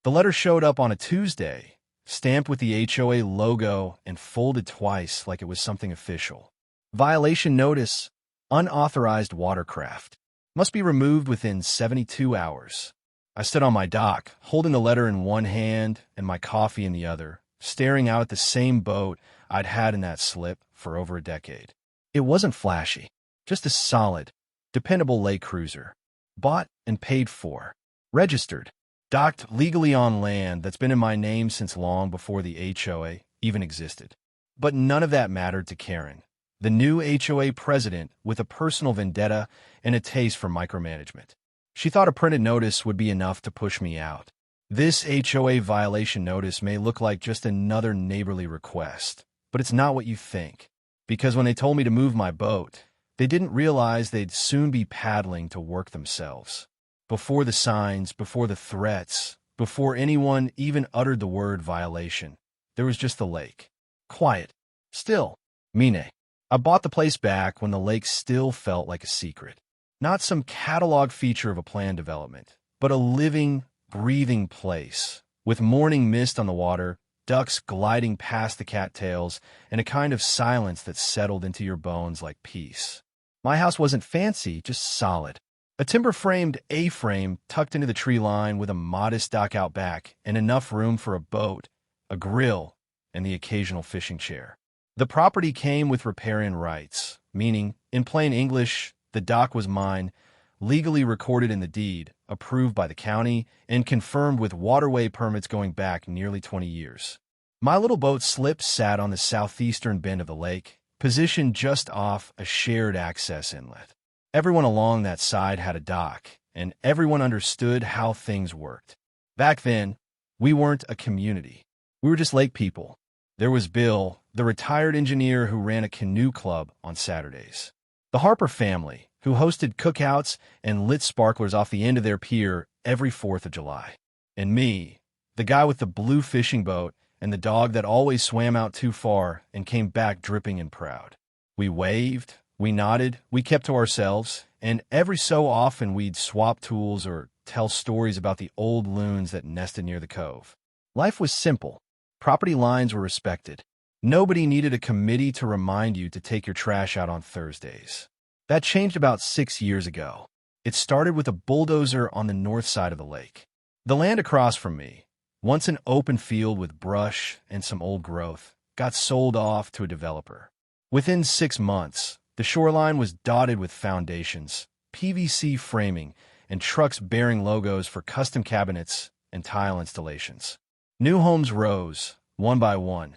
The letter showed up on a Tuesday, stamped with the HOA logo and folded twice like it was something official. Violation notice: unauthorized watercraft. Must be removed within 72 hours. I stood on my dock, holding the letter in one hand and my coffee in the other, staring out at the same boat I'd had in that slip for over a decade. It wasn't flashy, just a solid, dependable lake cruiser. Bought and paid for. Registered. Docked legally on land that's been in my name since long before the HOA even existed. But none of that mattered to Karen, the new HOA president with a personal vendetta and a taste for micromanagement. She thought a printed notice would be enough to push me out. This HOA violation notice may look like just another neighborly request, but it's not what you think. Because when they told me to move my boat, they didn't realize they'd soon be paddling to work themselves. Before the signs, before the threats, before anyone even uttered the word violation, there was just the lake. Quiet. Still. Mine. I bought the place back when the lake still felt like a secret. Not some catalog feature of a planned development, but a living, breathing place, with morning mist on the water, ducks gliding past the cattails, and a kind of silence that settled into your bones like peace. My house wasn't fancy, just solid. A timber-framed A-frame tucked into the tree line with a modest dock out back and enough room for a boat, a grill, and the occasional fishing chair. The property came with riparian rights, meaning, in plain English, the dock was mine, legally recorded in the deed, approved by the county, and confirmed with waterway permits going back nearly 20 years. My little boat slip sat on the southeastern bend of the lake, positioned just off a shared access inlet. Everyone along that side had a dock, and everyone understood how things worked. Back then, we weren't a community. We were just lake people. There was Bill, the retired engineer who ran a canoe club on Saturdays. The Harper family, who hosted cookouts and lit sparklers off the end of their pier every 4th of July. And me, the guy with the blue fishing boat and the dog that always swam out too far and came back dripping and proud. We waved, we nodded, we kept to ourselves, and every so often we'd swap tools or tell stories about the old loons that nested near the cove. Life was simple. Property lines were respected. Nobody needed a committee to remind you to take your trash out on Thursdays. That changed about 6 years ago. It started with a bulldozer on the north side of the lake. The land across from me, once an open field with brush and some old growth, got sold off to a developer. Within 6 months, the shoreline was dotted with foundations, PVC framing, and trucks bearing logos for custom cabinets and tile installations. New homes rose, one by one.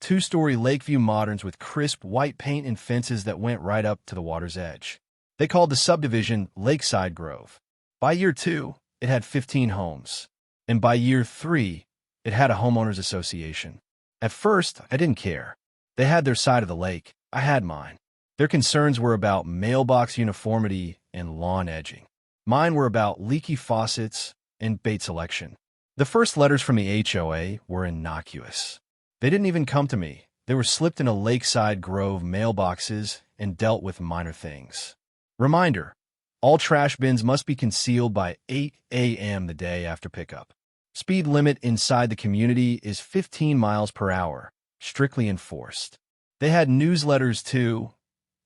2-story Lakeview moderns with crisp white paint and fences that went right up to the water's edge. They called the subdivision Lakeside Grove. By year 2, it had 15 homes. And by year 3, it had a homeowners association. At first, I didn't care. They had their side of the lake. I had mine. Their concerns were about mailbox uniformity and lawn edging. Mine were about leaky faucets and bait selection. The first letters from the HOA were innocuous. They didn't even come to me. They were slipped in a Lakeside Grove mailboxes and dealt with minor things. Reminder: all trash bins must be concealed by 8 a.m. the day after pickup. Speed limit inside the community is 15 miles per hour, strictly enforced. They had newsletters too,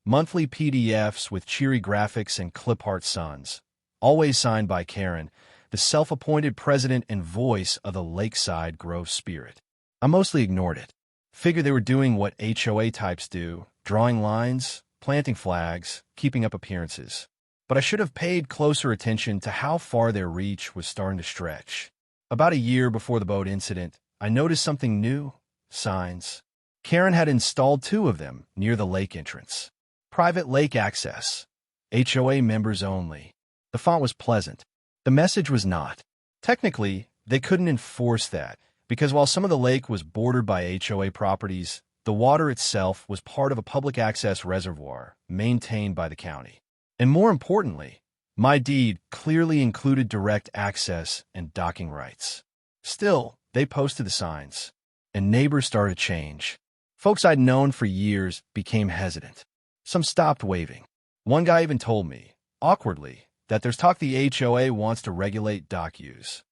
monthly PDFs with cheery graphics and clip-art sons, always signed by Karen, the self-appointed president and voice of the Lakeside Grove spirit. I mostly ignored it. Figured they were doing what HOA types do, drawing lines, planting flags, keeping up appearances. But I should have paid closer attention to how far their reach was starting to stretch. About a year before the boat incident, I noticed something new: signs. Karen had installed 2 of them near the lake entrance. Private lake access. HOA members only. The font was pleasant. The message was not. Technically, they couldn't enforce that, because while some of the lake was bordered by HOA properties, the water itself was part of a public access reservoir maintained by the county. And more importantly, my deed clearly included direct access and docking rights. Still, they posted the signs, and neighbors started to change. Folks I'd known for years became hesitant. Some stopped waving. One guy even told me, awkwardly, that there's talk the HOA wants to regulate dock use.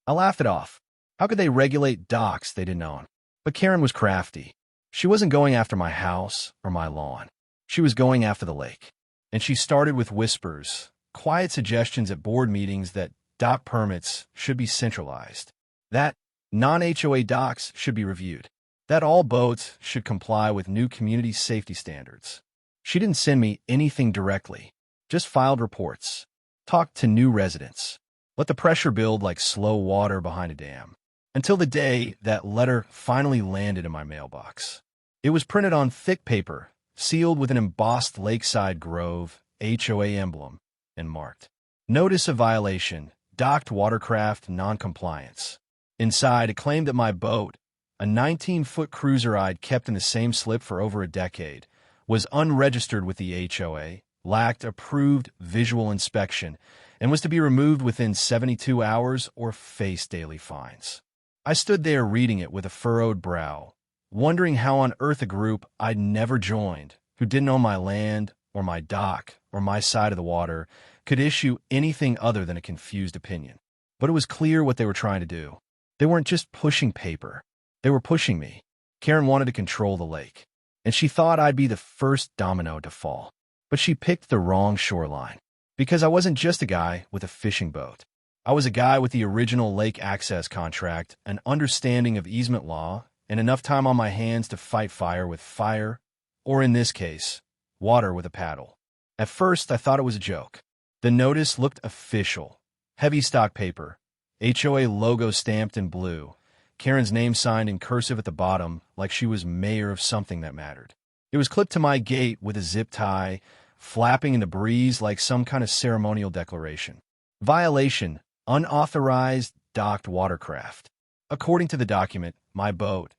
I laughed it off. How could they regulate docks they didn't own? But Karen was crafty. She wasn't going after my house or my lawn. She was going after the lake. And she started with whispers, quiet suggestions at board meetings that dock permits should be centralized, that non-HOA docks should be reviewed, that all boats should comply with new community safety standards. She didn't send me anything directly, just filed reports, talked to new residents, let the pressure build like slow water behind a dam, until the day that letter finally landed in my mailbox. It was printed on thick paper, sealed with an embossed Lakeside Grove HOA emblem, and marked, "Notice of violation, docked watercraft noncompliance." Inside, it claimed that my boat, a 19-foot cruiser I'd kept in the same slip for over a decade, was unregistered with the HOA, lacked approved visual inspection, and was to be removed within 72 hours or face daily fines. I stood there reading it with a furrowed brow, wondering how on earth a group I'd never joined, who didn't own my land or my dock or my side of the water, could issue anything other than a confused opinion. But it was clear what they were trying to do. They weren't just pushing paper. They were pushing me. Karen wanted to control the lake, and she thought I'd be the first domino to fall. But she picked the wrong shoreline, because I wasn't just a guy with a fishing boat. I was a guy with the original lake access contract, an understanding of easement law, and enough time on my hands to fight fire with fire, or in this case, water with a paddle. At first, I thought it was a joke. The notice looked official. Heavy stock paper, HOA logo stamped in blue, Karen's name signed in cursive at the bottom like she was mayor of something that mattered. It was clipped to my gate with a zip tie, flapping in the breeze like some kind of ceremonial declaration. Violation, unauthorized docked watercraft. According to the document, my boat,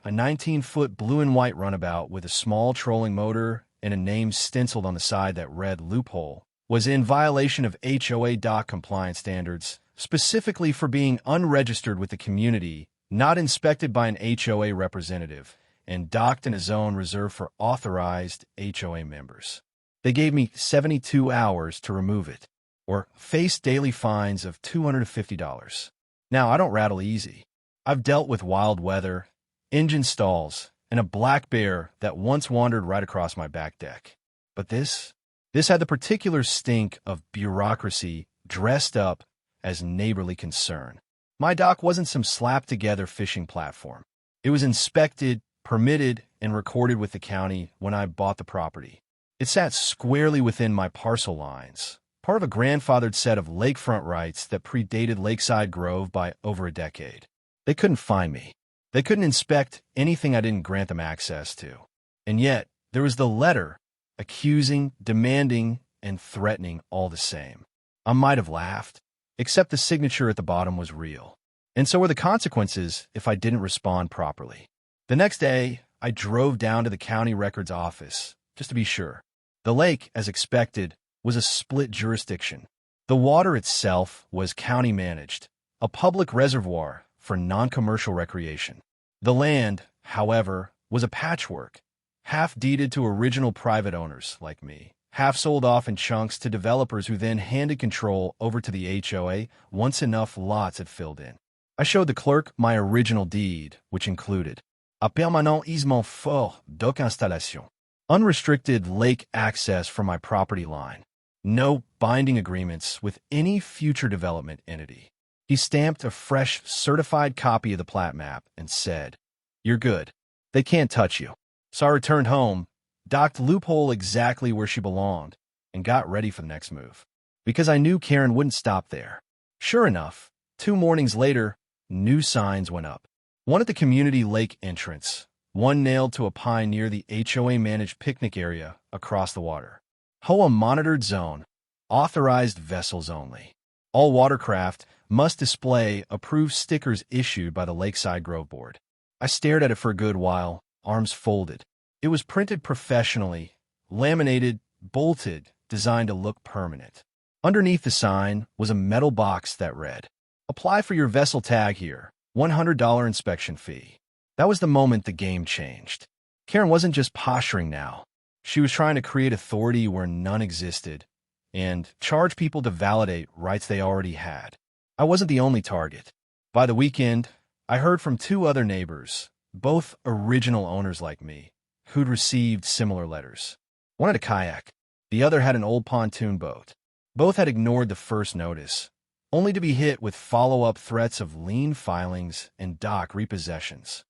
a 19-foot blue and white runabout with a small trolling motor and a name stenciled on the side that read loophole, was in violation of HOA dock compliance standards, specifically for being unregistered with the community, not inspected by an HOA representative, and docked in a zone reserved for authorized HOA members. They gave me 72 hours to remove it, or face daily fines of $250. Now, I don't rattle easy. I've dealt with wild weather, engine stalls, and a black bear that once wandered right across my back deck. But this had the particular stink of bureaucracy dressed up as neighborly concern. My dock wasn't some slapped-together fishing platform. It was inspected, permitted, and recorded with the county when I bought the property. It sat squarely within my parcel lines, part of a grandfathered set of lakefront rights that predated Lakeside Grove by over a decade. They couldn't find me. They couldn't inspect anything I didn't grant them access to. And yet, there was the letter, accusing, demanding, and threatening all the same. I might have laughed, except the signature at the bottom was real. And so were the consequences if I didn't respond properly. The next day, I drove down to the county records office, just to be sure. The lake, as expected, was a split jurisdiction. The water itself was county-managed, a public reservoir for non-commercial recreation. The land, however, was a patchwork, half deeded to original private owners like me, half sold off in chunks to developers who then handed control over to the HOA once enough lots had filled in. I showed the clerk my original deed, which included a permanent easement fort dock installation, unrestricted lake access from my property line, no binding agreements with any future development entity. He stamped a fresh, certified copy of the plat map and said, "You're good. They can't touch you." So I returned home, docked loophole exactly where she belonged, and got ready for the next move. Because I knew Karen wouldn't stop there. Sure enough, 2 mornings later, new signs went up. One at the community lake entrance, one nailed to a pine near the HOA-managed picnic area across the water. HOA monitored zone, authorized vessels only. All watercraft must display approved stickers issued by the Lakeside Grove Board. I stared at it for a good while, arms folded. It was printed professionally, laminated, bolted, designed to look permanent. Underneath the sign was a metal box that read, "Apply for your vessel tag here, $100 inspection fee." That was the moment the game changed. Karen wasn't just posturing now. She was trying to create authority where none existed and charge people to validate rights they already had. I wasn't the only target. By the weekend, I heard from two other neighbors, both original owners like me, who'd received similar letters. One had a kayak. The other had an old pontoon boat. Both had ignored the first notice, only to be hit with follow-up threats of lien filings and dock repossessions.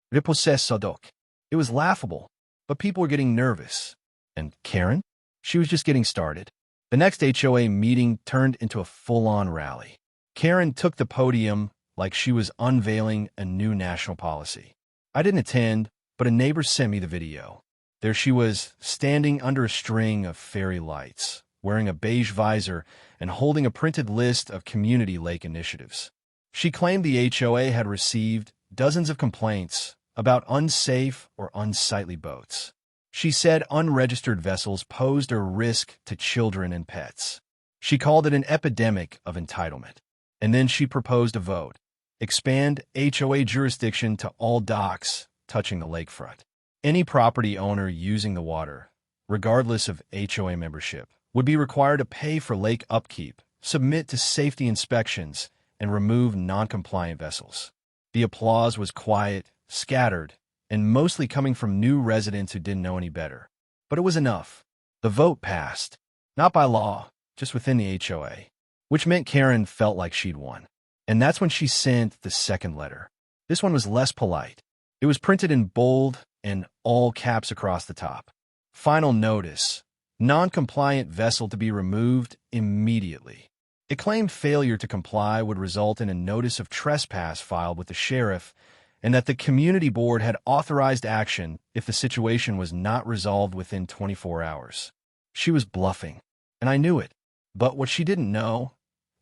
Repossession doc. It was laughable, but people were getting nervous. And Karen? She was just getting started. The next HOA meeting turned into a full-on rally. Karen took the podium like she was unveiling a new national policy. I didn't attend, but a neighbor sent me the video. There she was, standing under a string of fairy lights, wearing a beige visor and holding a printed list of community lake initiatives. She claimed the HOA had received dozens of complaints about unsafe or unsightly boats. She said unregistered vessels posed a risk to children and pets. She called it an epidemic of entitlement. And then she proposed a vote. Expand HOA jurisdiction to all docks touching the lakefront. Any property owner using the water, regardless of HOA membership, would be required to pay for lake upkeep, submit to safety inspections, and remove non-compliant vessels. The applause was quiet, scattered, and mostly coming from new residents who didn't know any better. But it was enough. The vote passed, not by law, just within the HOA, which meant Karen felt like she'd won. And that's when she sent the second letter. This one was less polite. It was printed in bold and all caps across the top. Final notice. Non-compliant vessel to be removed immediately. It claimed failure to comply would result in a notice of trespass filed with the sheriff, and that the community board had authorized action if the situation was not resolved within 24 hours. She was bluffing, and I knew it. But what she didn't know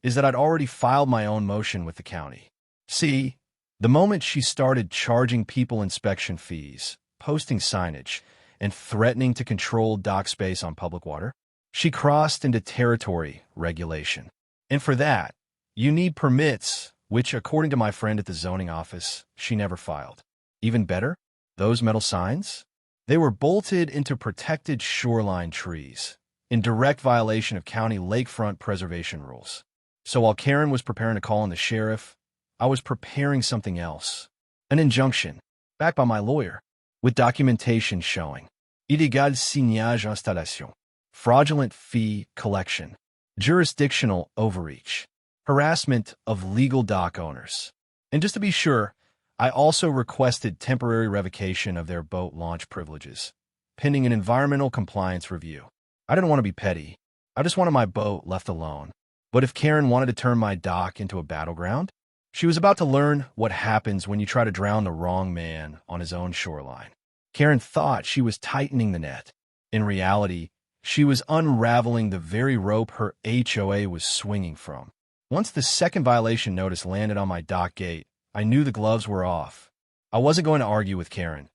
is that I'd already filed my own motion with the county. See, the moment she started charging people inspection fees, posting signage, and threatening to control dock space on public water, she crossed into territory regulation. And for that, you need permits, which, according to my friend at the zoning office, she never filed. Even better, those metal signs? They were bolted into protected shoreline trees, in direct violation of county lakefront preservation rules. So while Karen was preparing to call in the sheriff, I was preparing something else. An injunction, backed by my lawyer, with documentation showing illégal signage installation, fraudulent fee collection, jurisdictional overreach, harassment of legal dock owners. And just to be sure, I also requested temporary revocation of their boat launch privileges, pending an environmental compliance review. I didn't want to be petty. I just wanted my boat left alone. But if Karen wanted to turn my dock into a battleground, she was about to learn what happens when you try to drown the wrong man on his own shoreline. Karen thought she was tightening the net. In reality, she was unraveling the very rope her HOA was swinging from. Once the second violation notice landed on my dock gate, I knew the gloves were off. I wasn't going to argue with Karen.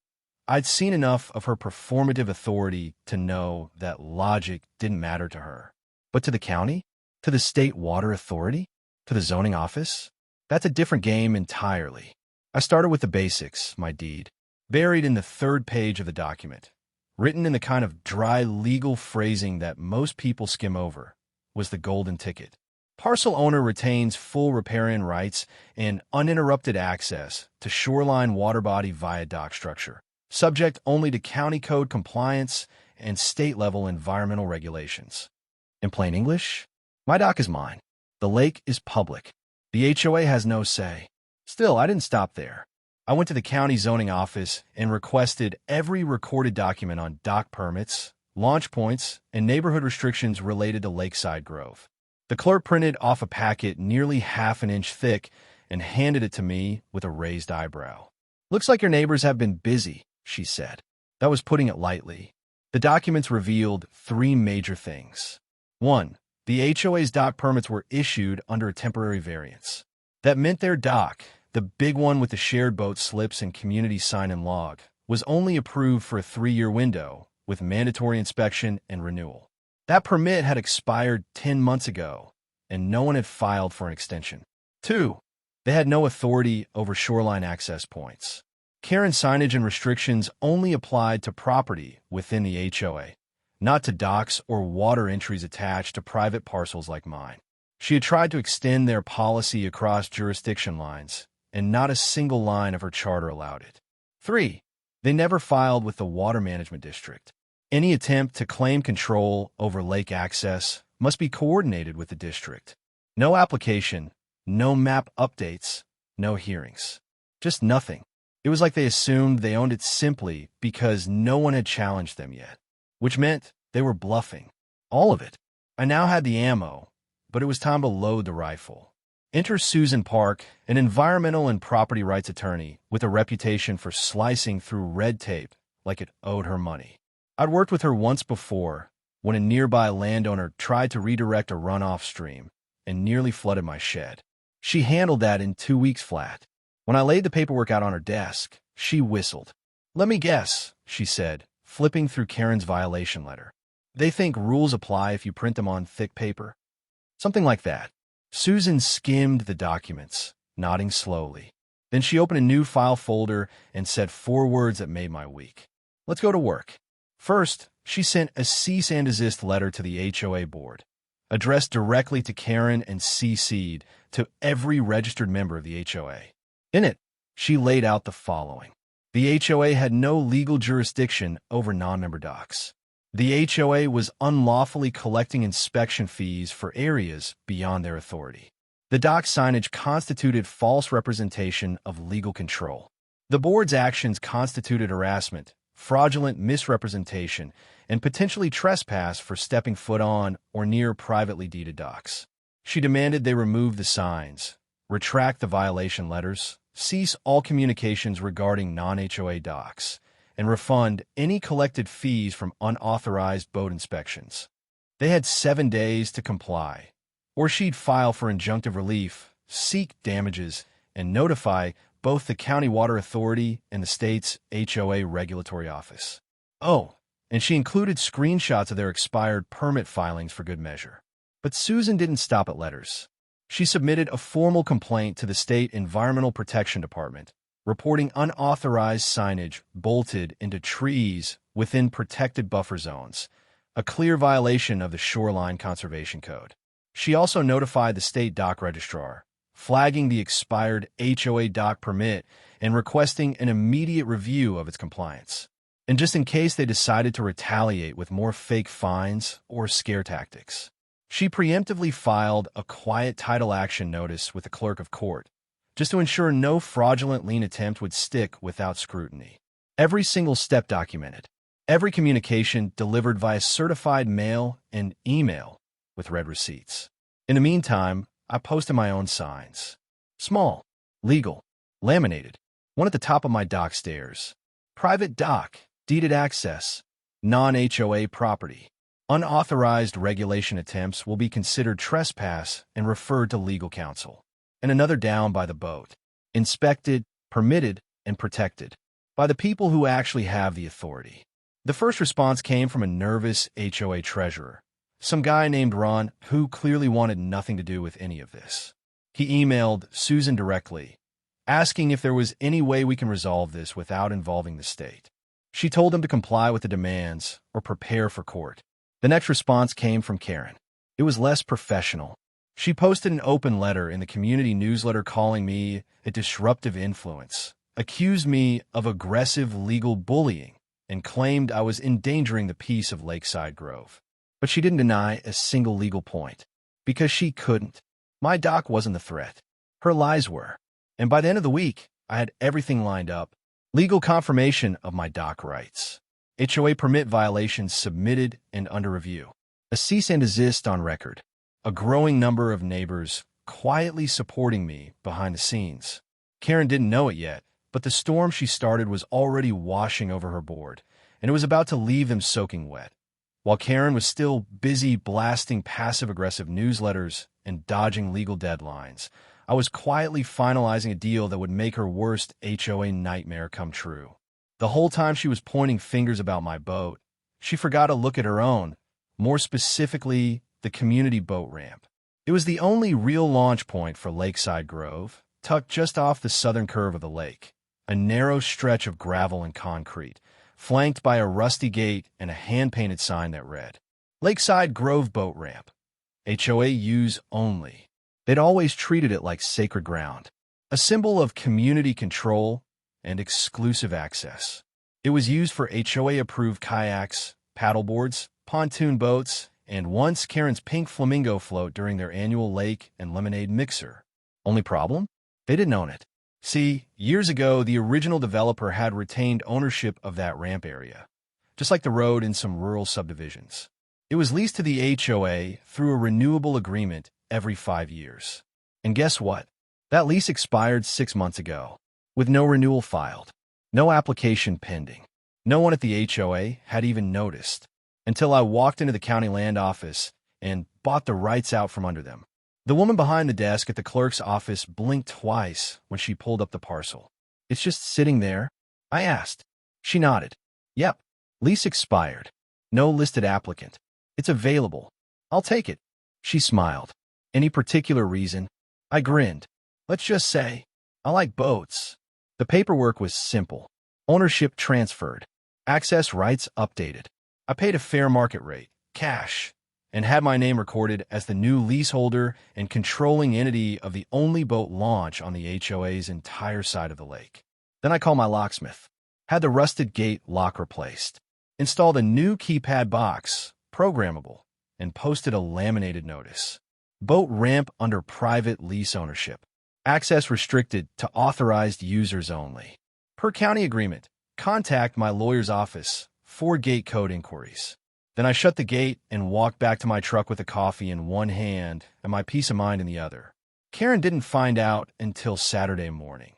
I'd seen enough of her performative authority to know that logic didn't matter to her. But to the county? To the state water authority? To the zoning office? That's a different game entirely. I started with the basics, my deed, buried in the third page of the document, written in the kind of dry legal phrasing that most people skim over, was the golden ticket. Parcel owner retains full riparian rights and uninterrupted access to shoreline water body via dock structure, subject only to county code compliance and state-level environmental regulations. In plain English, my dock is mine. The lake is public. The HOA has no say. Still, I didn't stop there. I went to the county zoning office and requested every recorded document on dock permits, launch points, and neighborhood restrictions related to Lakeside Grove. The clerk printed off a packet nearly half an inch thick and handed it to me with a raised eyebrow. "Looks like your neighbors have been busy," she said. That was putting it lightly. The documents revealed three major things. 1. The HOA's dock permits were issued under a temporary variance. That meant their dock, the big one with the shared boat slips and community sign and log, was only approved for a 3-year window with mandatory inspection and renewal. That permit had expired 10 months ago, and no one had filed for an extension. 2. They had no authority over shoreline access points. Karen signage and restrictions only applied to property within the HOA, not to docks or water entries attached to private parcels like mine. She had tried to extend their policy across jurisdiction lines, and not a single line of her charter allowed it. 3. They never filed with the Water Management District. Any attempt to claim control over lake access must be coordinated with the district. No application, no map updates, no hearings. Just nothing. It was like they assumed they owned it simply because no one had challenged them yet, which meant they were bluffing. All of it. I now had the ammo, but it was time to load the rifle. Enter Susan Park, an environmental and property rights attorney with a reputation for slicing through red tape like it owed her money. I'd worked with her once before when a nearby landowner tried to redirect a runoff stream and nearly flooded my shed. She handled that in 2 weeks flat. When I laid the paperwork out on her desk, she whistled. "Let me guess," she said, flipping through Karen's violation letter. "They think rules apply if you print them on thick paper?" Something like that. Susan skimmed the documents, nodding slowly. Then she opened a new file folder and said 4 words that made my week. "Let's go to work." First, she sent a cease and desist letter to the HOA board, addressed directly to Karen and CC'd to every registered member of the HOA. In it, she laid out the following. The HOA had no legal jurisdiction over non-member docks. The HOA was unlawfully collecting inspection fees for areas beyond their authority. The dock signage constituted false representation of legal control. The board's actions constituted harassment, fraudulent misrepresentation, and potentially trespass for stepping foot on or near privately deeded docks. She demanded they remove the signs, retract the violation letters, cease all communications regarding non-HOA docks, and refund any collected fees from unauthorized boat inspections. They had 7 days to comply, or she'd file for injunctive relief, seek damages, and notify both the County Water Authority and the state's HOA Regulatory Office. Oh, and she included screenshots of their expired permit filings for good measure. But Susan didn't stop at letters. She submitted a formal complaint to the State Environmental Protection Department, reporting unauthorized signage bolted into trees within protected buffer zones, a clear violation of the Shoreline Conservation Code. She also notified the state dock registrar, flagging the expired HOA dock permit and requesting an immediate review of its compliance. And just in case they decided to retaliate with more fake fines or scare tactics, she preemptively filed a quiet title action notice with the clerk of court, just to ensure no fraudulent lien attempt would stick without scrutiny. Every single step documented, every communication delivered via certified mail and email with red receipts. In the meantime, I posted my own signs. Small, legal, laminated, one at the top of my dock stairs. Private dock, deeded access, non-HOA property. Unauthorized regulation attempts will be considered trespass and referred to legal counsel. And another down by the boat. Inspected, permitted, and protected by the people who actually have the authority. The first response came from a nervous HOA treasurer, some guy named Ron who clearly wanted nothing to do with any of this. He emailed Susan directly, asking if there was any way we can resolve this without involving the state. She told him to comply with the demands or prepare for court. The next response came from Karen. It was less professional. She posted an open letter in the community newsletter calling me a disruptive influence, accused me of aggressive legal bullying, and claimed I was endangering the peace of Lakeside Grove. But she didn't deny a single legal point, because she couldn't. My dock wasn't the threat. Her lies were. And by the end of the week, I had everything lined up. Legal confirmation of my dock rights. HOA permit violations submitted and under review. A cease and desist on record. A growing number of neighbors quietly supporting me behind the scenes. Karen didn't know it yet, but the storm she started was already washing over her board, and it was about to leave them soaking wet. While Karen was still busy blasting passive-aggressive newsletters and dodging legal deadlines, I was quietly finalizing a deal that would make her worst HOA nightmare come true. The whole time she was pointing fingers about my boat, she forgot to look at her own, more specifically, the community boat ramp. It was the only real launch point for Lakeside Grove, tucked just off the southern curve of the lake, a narrow stretch of gravel and concrete, flanked by a rusty gate and a hand-painted sign that read, Lakeside Grove Boat Ramp. HOA use only. They'd always treated it like sacred ground. a symbol of community control and exclusive access. It was used for HOA-approved kayaks, paddleboards, pontoon boats, and once Karen's pink flamingo float during their annual lake and lemonade mixer. Only problem? They didn't own it. See, years ago, the original developer had retained ownership of that ramp area, just like the road in some rural subdivisions. It was leased to the HOA through a renewable agreement every 5 years. And guess what? That lease expired 6 months ago, with no renewal filed, no application pending. No one at the HOA had even noticed, until I walked into the county land office and bought the rights out from under them. The woman behind the desk at the clerk's office blinked twice when she pulled up the parcel. "It's just sitting there?" I asked. She nodded. "Yep. Lease expired. No listed applicant. It's available. I'll take it." She smiled. "Any particular reason?" I grinned. "Let's just say, I like boats." The paperwork was simple. Ownership transferred. Access rights updated. I paid a fair market rate, cash, and had my name recorded as the new leaseholder and controlling entity of the only boat launch on the HOA's entire side of the lake. Then I called my locksmith, had the rusted gate lock replaced, installed a new keypad box, programmable, and posted a laminated notice. Boat ramp under private lease ownership. Access restricted to authorized users only. Per county agreement, contact my lawyer's office for gate code inquiries. Then I shut the gate and walked back to my truck with a coffee in one hand and my peace of mind in the other. Karen didn't find out until Saturday morning,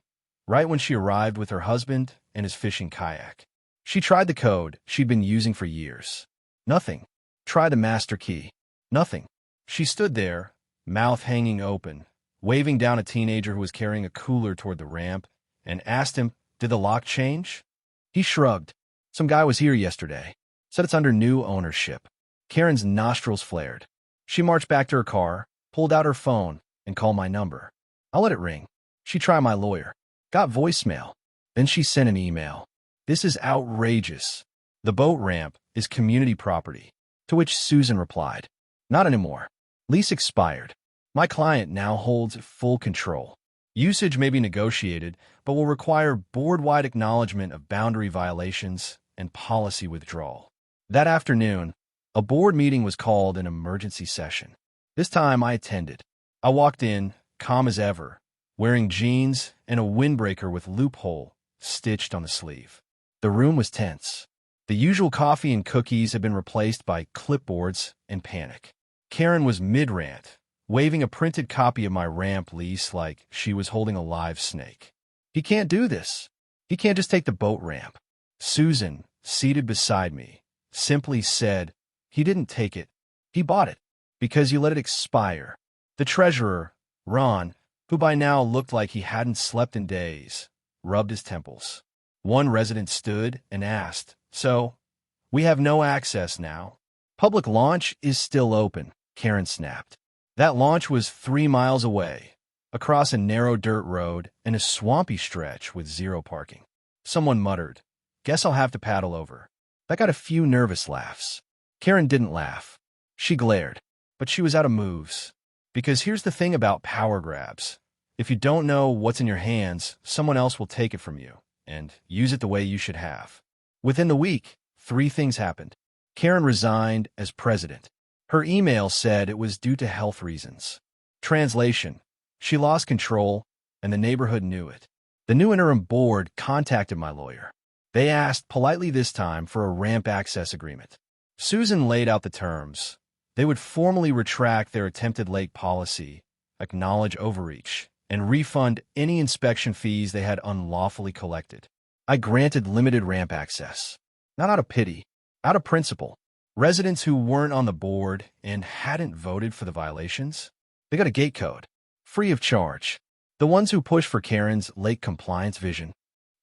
right when she arrived with her husband and his fishing kayak. She tried the code she'd been using for years. Nothing. Tried the master key. Nothing. She stood there, mouth hanging open, waving down a teenager who was carrying a cooler toward the ramp, and asked him, "Did the lock change?" He shrugged. "Some guy was here yesterday. Said it's under new ownership." Karen's nostrils flared. She marched back to her car, pulled out her phone, and called my number. I'll let it ring. She tried my lawyer. Got voicemail. Then she sent an email. "This is outrageous. The boat ramp is community property." To which Susan replied, "Not anymore. Lease expired. My client now holds full control. Usage may be negotiated, but will require board-wide acknowledgement of boundary violations and policy withdrawal." That afternoon, a board meeting was called an emergency session. This time I attended. I walked in, calm as ever, wearing jeans and a windbreaker with loophole stitched on the sleeve. The room was tense. The usual coffee and cookies had been replaced by clipboards and panic. Karen was mid-rant, waving a printed copy of my ramp lease like she was holding a live snake. "He can't do this. He can't just take the boat ramp." Susan, seated beside me, simply said, "He didn't take it. He bought it because you let it expire." The treasurer, Ron, who by now looked like he hadn't slept in days, rubbed his temples. One resident stood and asked, "So, we have no access now?" "Public launch is still open," Karen snapped. That launch was 3 miles away, across a narrow dirt road and a swampy stretch with zero parking. Someone muttered, "Guess I'll have to paddle over." That got a few nervous laughs. Karen didn't laugh. She glared, but she was out of moves. Because here's the thing about power grabs. If you don't know what's in your hands, someone else will take it from you and use it the way you should have. Within the week, 3 things happened. Karen resigned as president. Her email said it was due to health reasons. Translation: she lost control, and the neighborhood knew it. The new interim board contacted my lawyer. They asked politely this time for a ramp access agreement. Susan laid out the terms. They would formally retract their attempted lake policy, acknowledge overreach, and refund any inspection fees they had unlawfully collected. I granted limited ramp access. Not out of pity, out of principle. Residents who weren't on the board and hadn't voted for the violations, they got a gate code, free of charge. The ones who pushed for Karen's lake compliance vision,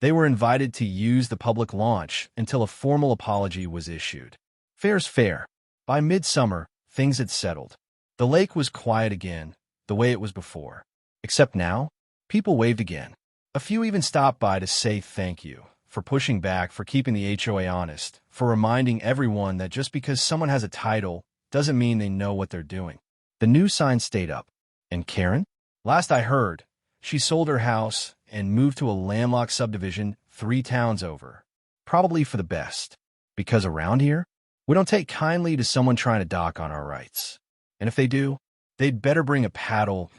they were invited to use the public launch until a formal apology was issued. Fair's fair. By midsummer, things had settled. The lake was quiet again, the way it was before. Except now, people waved again. A few even stopped by to say thank you, for pushing back, for keeping the HOA honest, for reminding everyone that just because someone has a title doesn't mean they know what they're doing. The new sign stayed up. And Karen? Last I heard, She sold her house and moved to a landlocked subdivision 3 towns over. Probably for the best, because around here, we don't take kindly to someone trying to dock on our rights. And if they do, they'd better bring a paddle.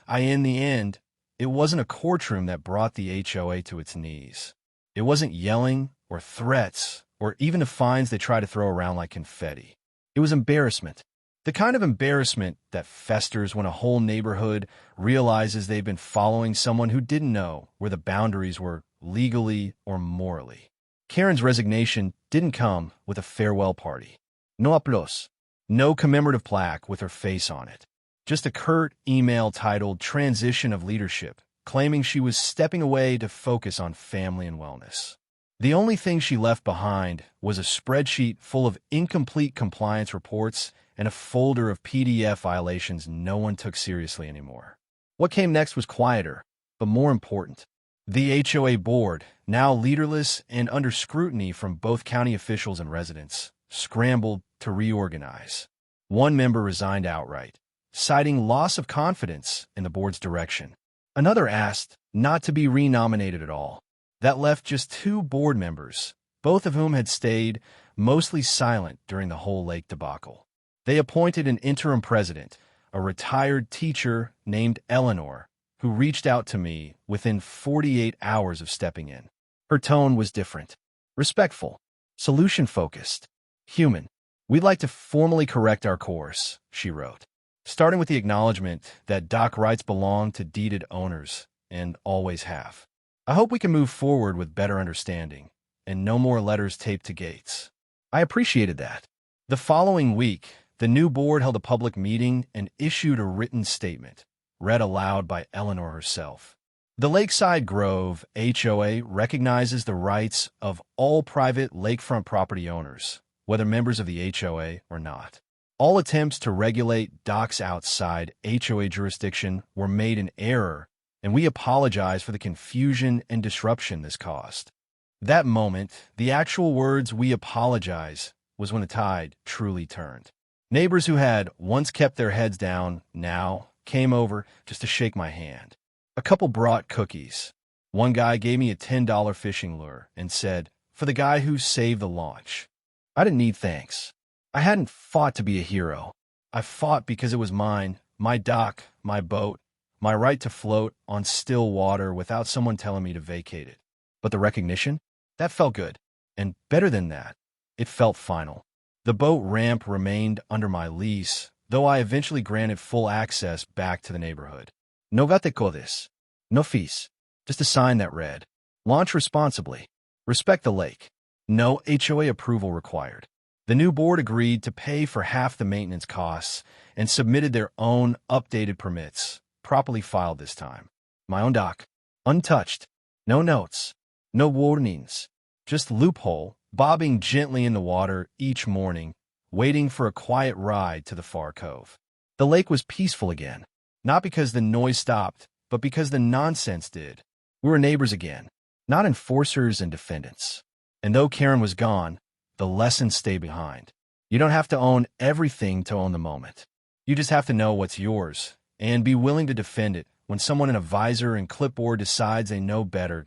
In the end, it wasn't a courtroom that brought the HOA to its knees. It wasn't yelling or threats or even the fines they try to throw around like confetti. It was embarrassment. The kind of embarrassment that festers when a whole neighborhood realizes they've been following someone who didn't know where the boundaries were legally or morally. Karen's resignation didn't come with a farewell party. No aplausos. No commemorative plaque with her face on it. Just a curt email titled Transition of Leadership, claiming she was stepping away to focus on family and wellness. The only thing she left behind was a spreadsheet full of incomplete compliance reports and a folder of PDF violations no one took seriously anymore. What came next was quieter, but more important. The HOA board, now leaderless and under scrutiny from both county officials and residents, scrambled to reorganize. One member resigned outright, citing loss of confidence in the board's direction. Another asked not to be renominated at all. That left just 2 board members, both of whom had stayed mostly silent during the whole lake debacle. They appointed an interim president, a retired teacher named Eleanor, who reached out to me within 48 hours of stepping in. Her tone was different. Respectful, solution-focused, human. We'd like to formally correct our course, she wrote, starting with the acknowledgement that dock rights belong to deeded owners and always have. I hope we can move forward with better understanding and no more letters taped to gates. I appreciated that. The following week, the new board held a public meeting and issued a written statement, read aloud by Eleanor herself. The Lakeside Grove HOA recognizes the rights of all private lakefront property owners, whether members of the HOA or not. All attempts to regulate docks outside HOA jurisdiction were made in error, and we apologize for the confusion and disruption this caused. That moment, the actual words "we apologize" was when the tide truly turned. Neighbors who had once kept their heads down now came over just to shake my hand. A couple brought cookies. One guy gave me a $10 fishing lure and said, "For the guy who saved the launch." I didn't need thanks. I hadn't fought to be a hero. I fought because it was mine, my dock, my boat, my right to float on still water without someone telling me to vacate it. But the recognition? That felt good. And better than that, it felt final. The boat ramp remained under my lease, though I eventually granted full access back to the neighborhood. No vatecodes, no fees, just a sign that read, "Launch responsibly. Respect the lake. No HOA approval required." The new board agreed to pay for half the maintenance costs and submitted their own updated permits, properly filed this time. My own dock, untouched, no notes, no warnings, just loophole, bobbing gently in the water each morning, waiting for a quiet ride to the far cove. The lake was peaceful again, not because the noise stopped, but because the nonsense did. We were neighbors again, not enforcers and defendants. And though Karen was gone, the lessons stay behind. You don't have to own everything to own the moment. You just have to know what's yours and be willing to defend it when someone in a visor and clipboard decides they know better.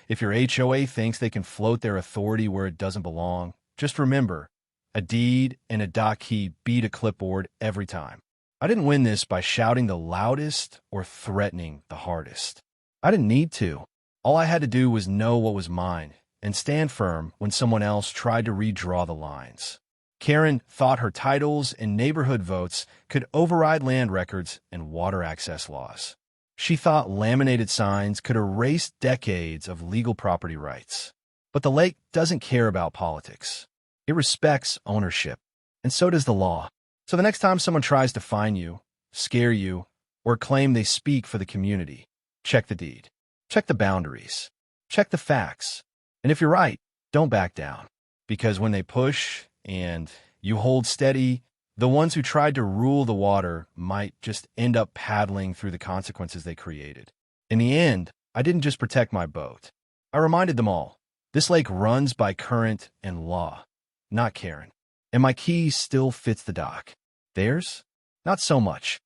If your HOA thinks they can float their authority where it doesn't belong, just remember, a deed and a dock key beat a clipboard every time. I didn't win this by shouting the loudest or threatening the hardest. I didn't need to. All I had to do was know what was mine and stand firm when someone else tried to redraw the lines. Karen thought her titles and neighborhood votes could override land records and water access laws. She thought laminated signs could erase decades of legal property rights. But the lake doesn't care about politics. It respects ownership, and so does the law. So the next time someone tries to fine you, scare you, or claim they speak for the community, check the deed. Check the boundaries. Check the facts. And if you're right, don't back down. Because when they push and you hold steady, the ones who tried to rule the water might just end up paddling through the consequences they created. In the end, I didn't just protect my boat. I reminded them all, this lake runs by current and law, not Karen. And my key still fits the dock. Theirs? Not so much.